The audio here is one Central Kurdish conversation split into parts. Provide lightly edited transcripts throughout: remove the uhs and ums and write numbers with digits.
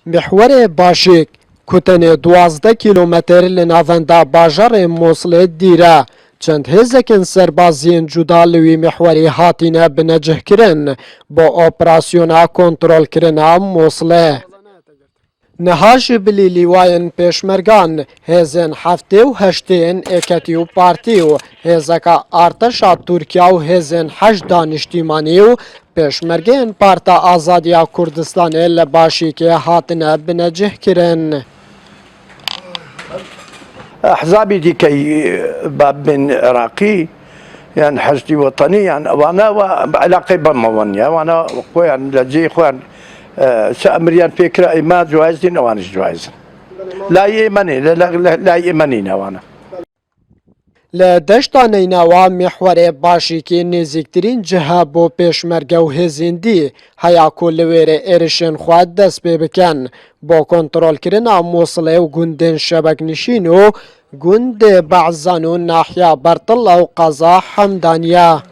محور باشیک کتن 12 کیلومتر لناوندا باجار موصل دیره چند هزکن سربازین جدا لوی محوری هاتینه بنجه کرن با اپراسیونا کنترل کرنا موصله. نهاج بلی لیواین پیشمرگان هزن هفته و هشتین اکتی و پارتی و هزکا ارتشا ترکیا و هزن 8 دانشتیمانی و پیشمرگین پارتا آزادیا کردستان لباشی که هاتنه بنجه کرن. أحزابي دي كي باب من عراقي يعني حشدي وطني يعني وأنا علاقة بموانيا وأنا خوان لجي خوان سأمريان فكرة ما جوايزين وأنا جوايزين لا يمني لا يمني وأنا لدشتا نیناوا محور باشی که نزیکترین جهه بو پیشمرگه و هزیندی هیا کلویر ارشن خواد دست بکن با کنترل کرنا موصله و گندن شبک نشین و گند بعضان و ناحیه برطلا و قضا حمدانیه.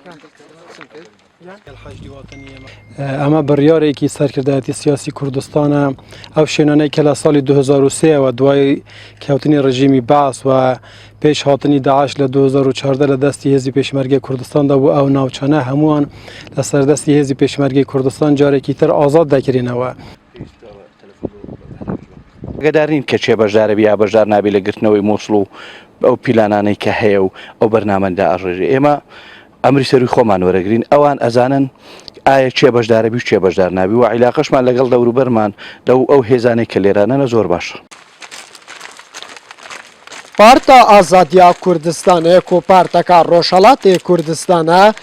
اما بریاره که سرکردهاتی سیاسی کردستان او شنانه که سال 2003 و دوای کهوتنی رژیمی بعث و پیش هاتنی داعش ل 2014 لدستی هزی پیشمرگی کردستان دا و او ناوچانه هموان لسر دستی هزی پیشمرگی کردستان جاره کی تر آزاد دکرینه و گەدارین کە چێ بەشدارە بیا بەشدار نابێ لە گرتنەوەی مووسڵ و ئەو پیلانانەی کە هەیە و ئەو بەرنامەدا ئاژێژێ ئێمە ئەمری سەروی خۆمان وەرەگرین ئەوان ئەزانن ئایا چێ بەشدارە بی و چێ بەشدار نابی و عیلاقەشمان لەگەڵ دەوروبەرمان ئەو هێزانەی کە لێرانەنە زۆر باشە. پارتا آزادیا کردستانه کو پارتکا روشالات کردستانه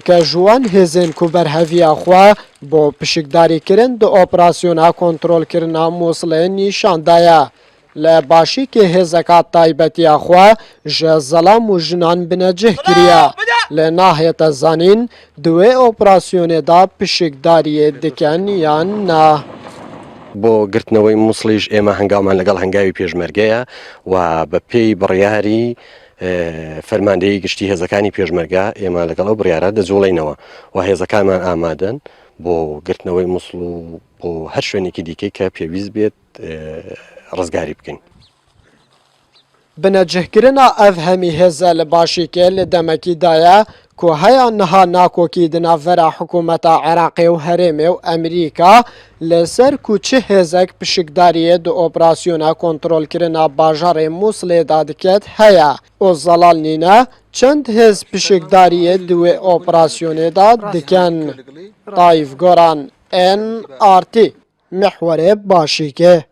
که جوان هزین کو برهویا خوا با پشکداری کرن دو اپراسیونا کنترل کرنا موصله نیشان دایا. لباشی که هزکات تایبتی خوا جزلام و جنان بنجه کریا. لناهیت زانین دوی اپراسیون دا پشکداری دکن یا نه. بۆ گرتنەوەی مووسڵیش ئێمە هەنگاومان لەگەڵ هەنگاوی پێشمەرگەیە و بە پێی بڕیاری فەرماندەی گشتی هێزەکانی پێشمەرگە ئێمە لەگەڵ ئەو بڕیارە دەجوڵینەوە و هێزەکانمان ئامادەن بۆ گرتنەوەی مووسڵ و بۆ هەر شوێنێکی دیکەی کە پێویست بێت ڕزگاری بکەین. بنجهکرنا اف همی هزه لباشی که لدمکی دایا که هیا نها ناکوکی دنافره حکومت عراقی و هرمی و امریکا لسر کوچه هزک پشکداری دو اپراسیونا کنترل کرنا باجار موصل دادکت هیا او زلال نینا چند هز پشکداری دو اپراسیون داد دکن. طایف گوران NRT محور باشی که